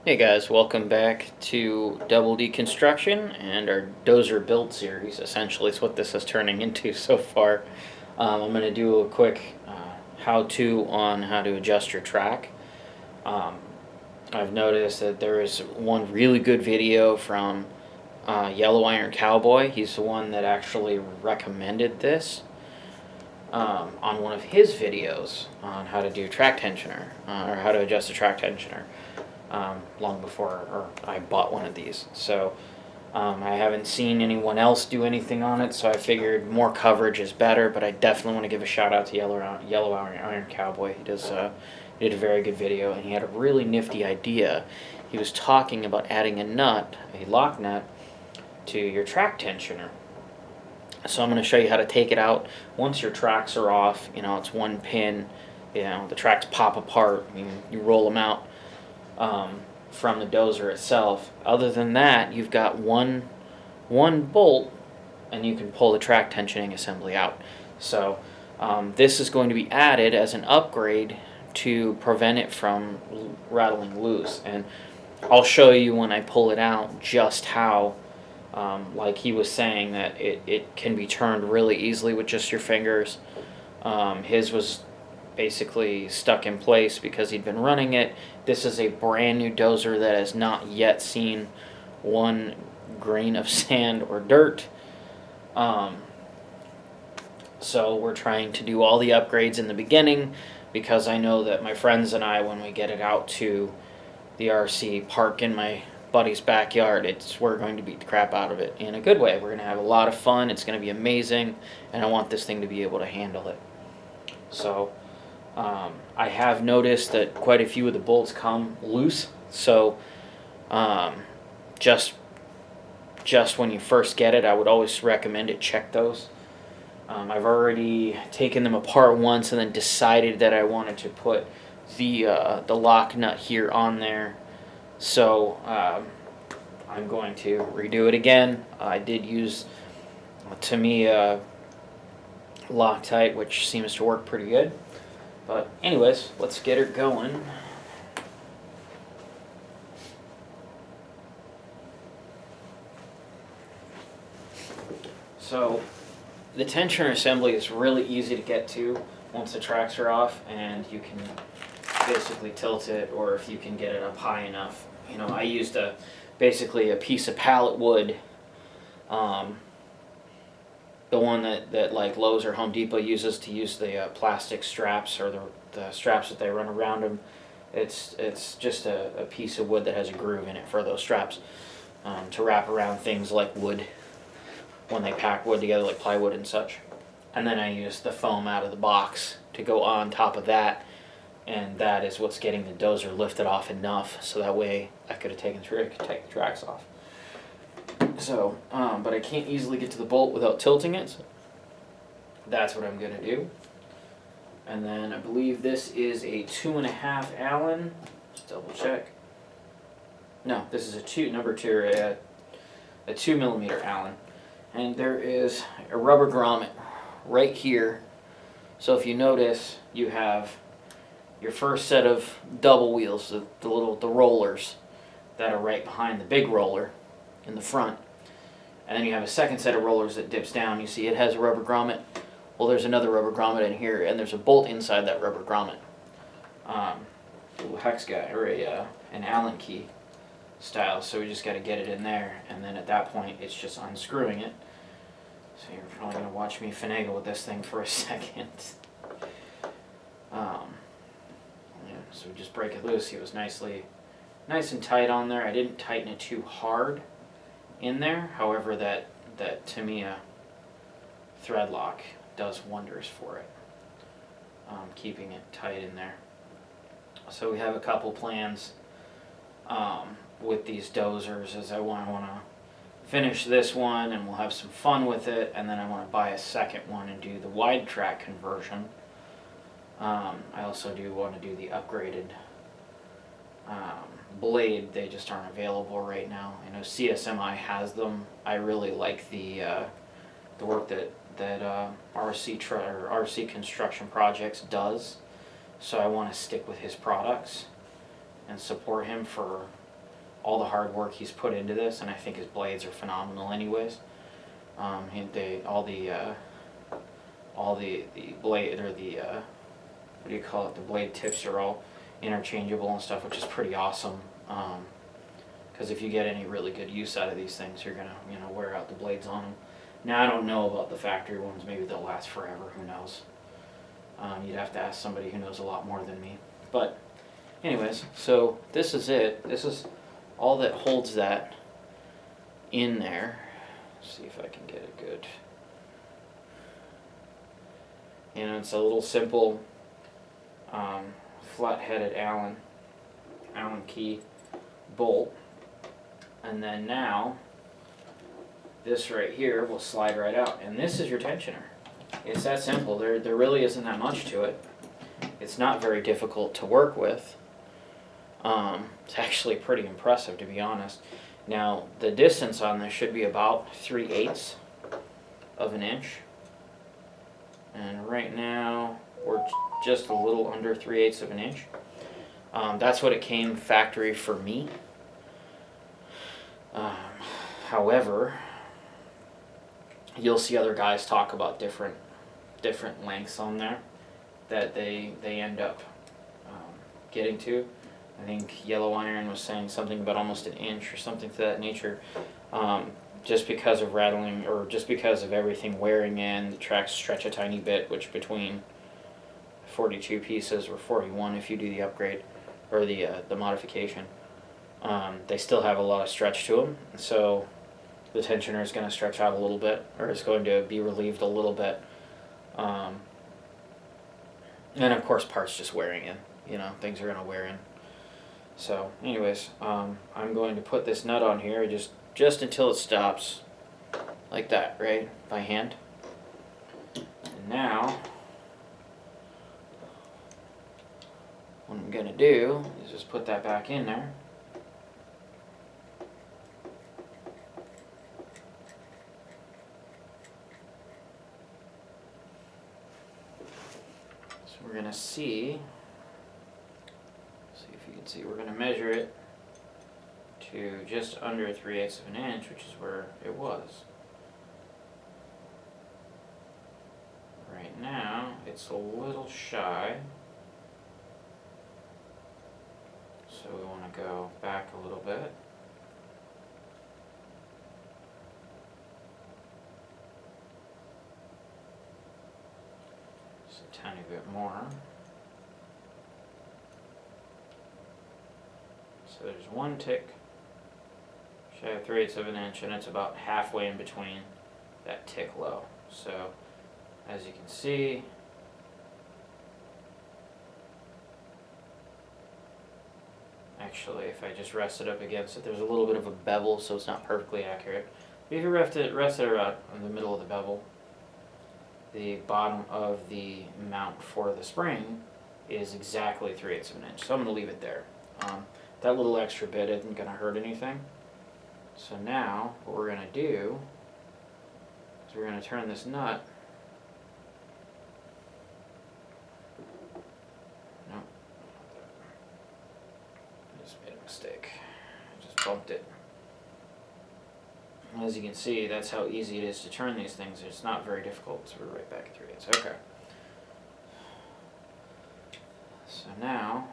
Hey guys, welcome back to Double D Construction and our Dozer build series. Essentially, is what this is turning into so far. I'm going to do a quick how-to on how to adjust your track. I've noticed that there is one really good video from Yellow Iron Cowboy. He's the one that actually recommended this on one of his videos on how to do track tensioner or how to adjust a track tensioner. Long before I bought one of these. So I haven't seen anyone else do anything on it, so I figured more coverage is better, but I definitely want to give a shout out to Yellow Iron Cowboy. He did a very good video, and he had a really nifty idea. He was talking about adding a lock nut, to your track tensioner. So I'm going to show you how to take it out. Once your tracks are off, it's one pin, the tracks pop apart, you roll them out from the dozer itself. Other than that, you've got one bolt, and you can pull the track tensioning assembly out. So this is going to be added as an upgrade to prevent it from rattling loose. And I'll show you when I pull it out just how, like he was saying, that it can be turned really easily with just your fingers. His was basically stuck in place because he'd been running it. This is a brand new dozer that has not yet seen one grain of sand or dirt. So we're trying to do all the upgrades in the beginning, because I know that my friends and I, when we get it out to the RC park in my buddy's backyard, we're going to beat the crap out of it in a good way. We're going to have a lot of fun. It's going to be amazing, and I want this thing to be able to handle it. So I have noticed that quite a few of the bolts come loose, so just when you first get it, I would always recommend it. Check those. I've already taken them apart once and then decided that I wanted to put the lock nut here on there, so I'm going to redo it again. I did use Tamiya Loctite, which seems to work pretty good. But anyways, let's get her going. So the tensioner assembly is really easy to get to once the tracks are off, and you can basically tilt it, or if you can get it up high enough. I used basically a piece of pallet wood, the one that like Lowe's or Home Depot uses to use the plastic straps, or the straps that they run around them. It's just a piece of wood that has a groove in it for those straps, to wrap around things like wood when they pack wood together, like plywood and such. And then I use the foam out of the box to go on top of that, and that is what's getting the dozer lifted off enough, so that way I could take the tracks off. So, but I can't easily get to the bolt without tilting it, so that's what I'm going to do. And then I believe this is a 2.5 Allen. Just double check. No, this is a 2 millimeter Allen. And there is a rubber grommet right here. So if you notice, you have your first set of double wheels, the rollers that are right behind the big roller in the front. And then you have a second set of rollers that dips down. You see it has a rubber grommet. Well, there's another rubber grommet in here, and there's a bolt inside that rubber grommet. A little hex guy, or an Allen key style. So we just got to get it in there, and then at that point, it's just unscrewing it. So you're probably going to watch me finagle with this thing for a second. So we just break it loose. It was nice and tight on there. I didn't tighten it too hard in there. However, that Tamiya thread lock does wonders for it, keeping it tight in there. So we have a couple plans with these dozers, as I want to finish this one, and we'll have some fun with it, and then I want to buy a second one and do the wide track conversion. I also do want to do the upgraded blade. They just aren't available right now. I know CSMI has them. I really like the work that RC Construction Projects does, so I want to stick with his products and support him for all the hard work he's put into this, and I think his blades are phenomenal anyways. All the blade, or the what do you call it, the blade tips are all interchangeable and stuff, which is pretty awesome. Because if you get any really good use out of these things, you're gonna, you know, wear out the blades on them. Now, I don't know about the factory ones. Maybe they'll last forever. Who knows? You'd have to ask somebody who knows a lot more than me. But anyways, so this is it. This is all that holds that in there. Let's see if I can get it good. And it's a little simple flat-headed Allen key bolt. And then now, this right here will slide right out. And this is your tensioner. It's that simple. There really isn't that much to it. It's not very difficult to work with. It's actually pretty impressive, to be honest. Now, the distance on this should be about 3/8 of an inch. And right now, we're just a little under 3/8 of an inch. That's what it came factory for me. However, you'll see other guys talk about different lengths on there that they end up getting to. I think Yellow Iron was saying something about almost an inch or something to that nature. Just because of rattling, or just because of everything wearing in, the tracks stretch a tiny bit, which between 42 pieces, or 41 if you do the upgrade, or the modification, they still have a lot of stretch to them. So the tensioner is going to stretch out a little bit, or is going to be relieved a little bit. And of course, parts just wearing in. You know, things are going to wear in. So anyways, I'm going to put this nut on here just until it stops, like that, right, by hand. And now, what I'm going to do is just put that back in there. So we're going to see if you can see, we're going to measure it to just under 3/8 of an inch, which is where it was. Right now, it's a little shy. So we want to go back a little bit. Just a tiny bit more. So there's one tick shy of 3/8 of an inch, and it's about halfway in between that tick low. So as you can see, actually, if I just rest it up against it, there's a little bit of a bevel, so it's not perfectly accurate. If you rest it around in the middle of the bevel, the bottom of the mount for the spring is exactly 3/8 of an inch. So I'm going to leave it there. That little extra bit isn't going to hurt anything. So now, what we're going to do is we're going to turn this nut. Nope. I just made a mistake. I just bumped it. As you can see, that's how easy it is to turn these things. It's not very difficult, so we're right back at 3/8. Okay. So now,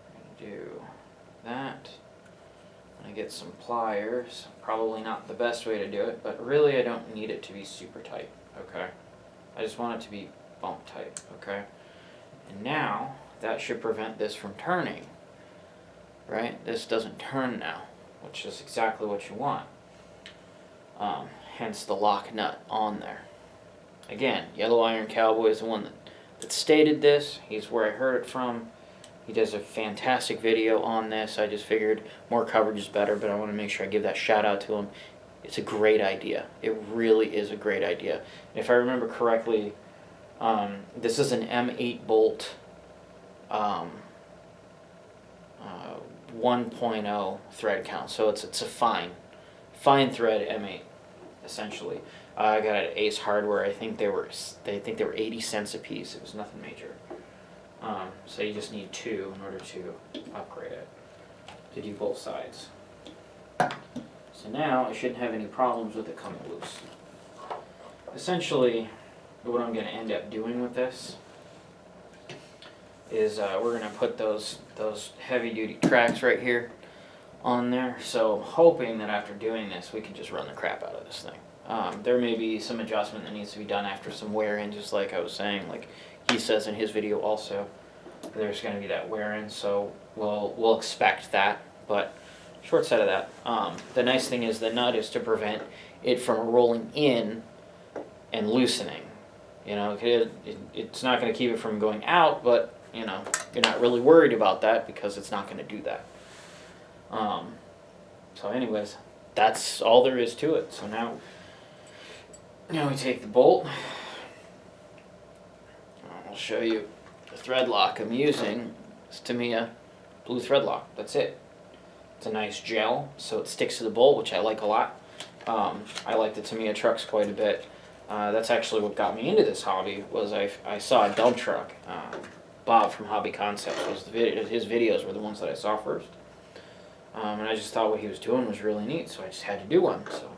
we're going to do that. I'm going to get some pliers. Probably not the best way to do it, but really I don't need it to be super tight, okay? I just want it to be bump tight, okay? And now, that should prevent this from turning, right? This doesn't turn now, which is exactly what you want. Hence the lock nut on there. Again, Yellow Iron Cowboy is the one that stated this. He's where I heard it from. He does a fantastic video on this. I just figured more coverage is better, but I want to make sure I give that shout out to him. It's a great idea. It really is a great idea. And if I remember correctly, this is an M8 bolt 1.0 thread count, so it's a fine thread M8 essentially. I got it at Ace Hardware. I think they were 80 cents a piece. It was nothing major. So you just need 2 in order to upgrade it. to do both sides. So now I shouldn't have any problems with it coming loose. Essentially, what I'm going to end up doing with this is we're going to put those heavy-duty tracks right here on there. So I'm hoping that after doing this, we can just run the crap out of this thing. There may be some adjustment that needs to be done after some wear in, just like I was saying, like he says in his video also. There's going to be that wear in, so we'll expect that. But short side of that, the nice thing is the nut is to prevent it from rolling in and loosening. You know, it's not going to keep it from going out, but you know, you're not really worried about that because it's not going to do that. So anyways, that's all there is to it. So now we take the bolt. I'll show you the thread lock I'm using. It's Tamiya blue thread lock. That's it. It's a nice gel, so it sticks to the bolt, which I like a lot. I like the Tamiya trucks quite a bit. That's actually what got me into this hobby. Was I saw a dump truck. Bob from Hobby Concepts was his videos were the ones that I saw first. And I just thought what he was doing was really neat, so I just had to do one. So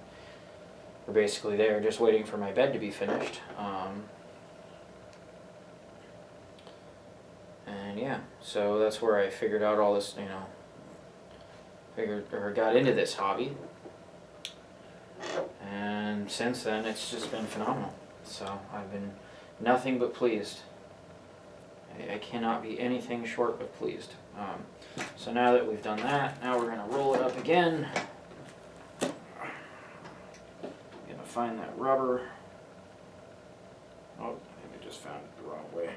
we're basically there, just waiting for my bed to be finished. And yeah, so that's where I figured out all this, got into this hobby. And since then, it's just been phenomenal. So I've been nothing but pleased. I cannot be anything short of pleased. So now that we've done that, now we're going to roll it up again. I'm going to find that rubber. Oh, I think I just found it the wrong way.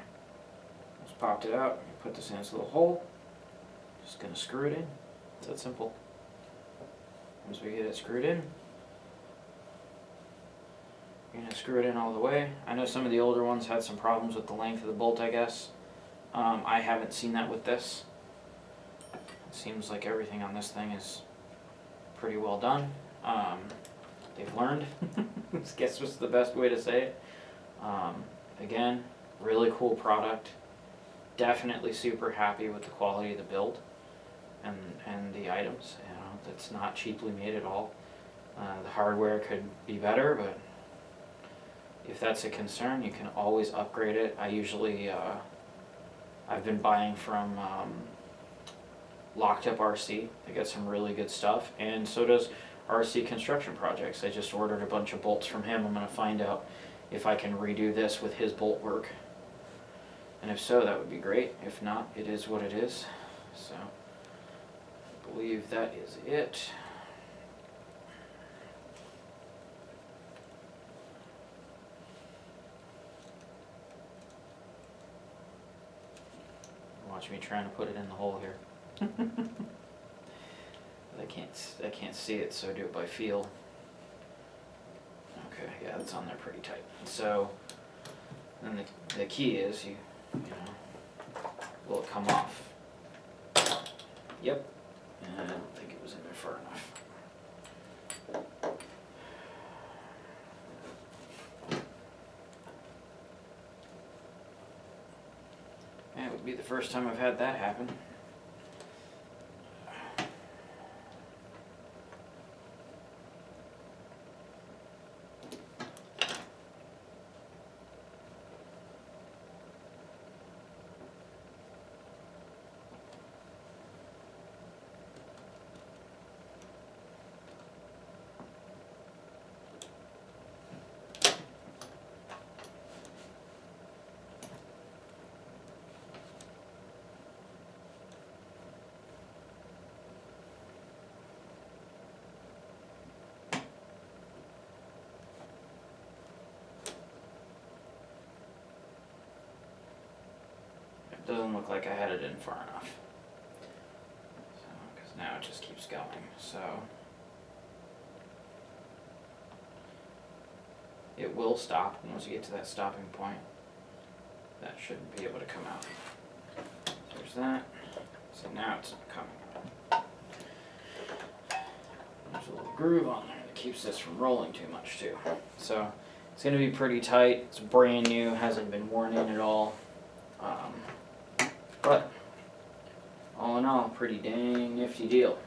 Just popped it out. Put this in this little hole. Just going to screw it in. It's that simple. Once we get it screwed in, you're going to screw it in all the way. I know some of the older ones had some problems with the length of the bolt, I guess. I haven't seen that with this. It seems like everything on this thing is pretty well done. They've learned. I guess was the best way to say it. Again, really cool product. Definitely super happy with the quality of the build and the items. It's not cheaply made at all. The hardware could be better, but if that's a concern, you can always upgrade it. I usually, I've been buying from Locked Up RC. They got some really good stuff, and so does RC Construction Projects. I just ordered a bunch of bolts from him. I'm going to find out if I can redo this with his bolt work. And if so, that would be great. If not, it is what it is. So, I believe that is it. Watch me trying to put it in the hole here. I can't see it, so I do it by feel. Okay, yeah, that's on there pretty tight. So, then the key is will it come off? Yep. And I don't think it was in there far enough. It would be the first time I've had that happen. Doesn't look like I had it in far enough. So, because now it just keeps going. So, it will stop once you get to that stopping point. That shouldn't be able to come out. There's that. So now it's coming out. There's a little groove on there that keeps this from rolling too much too. So, it's going to be pretty tight. It's brand new, hasn't been worn in at all. But all all in all, pretty dang nifty deal.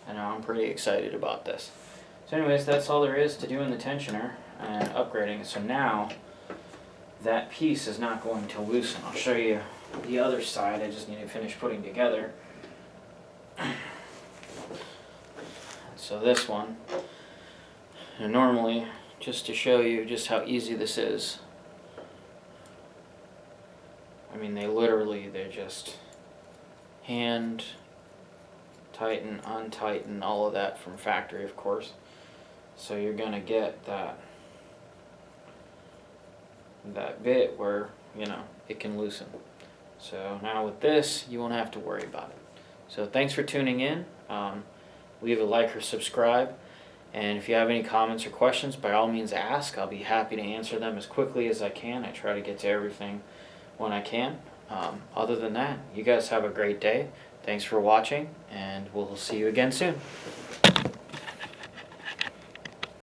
I know I'm pretty excited about this. So anyways, that's all there is to doing the tensioner and upgrading it. So now that piece is not going to loosen. I'll show you the other side. I just need to finish putting together. So this one, and normally, just to show you just how easy this is, I mean they're just hand tighten, untighten, all of that from factory, of course. So you're gonna get that bit where, you know, it can loosen. So now with this, you won't have to worry about it. So thanks for tuning in. Leave a like or subscribe. And if you have any comments or questions, by all means ask. I'll be happy to answer them as quickly as I can. I try to get to everything when I can. Other than that, you guys have a great day. Thanks for watching, and we'll see you again soon.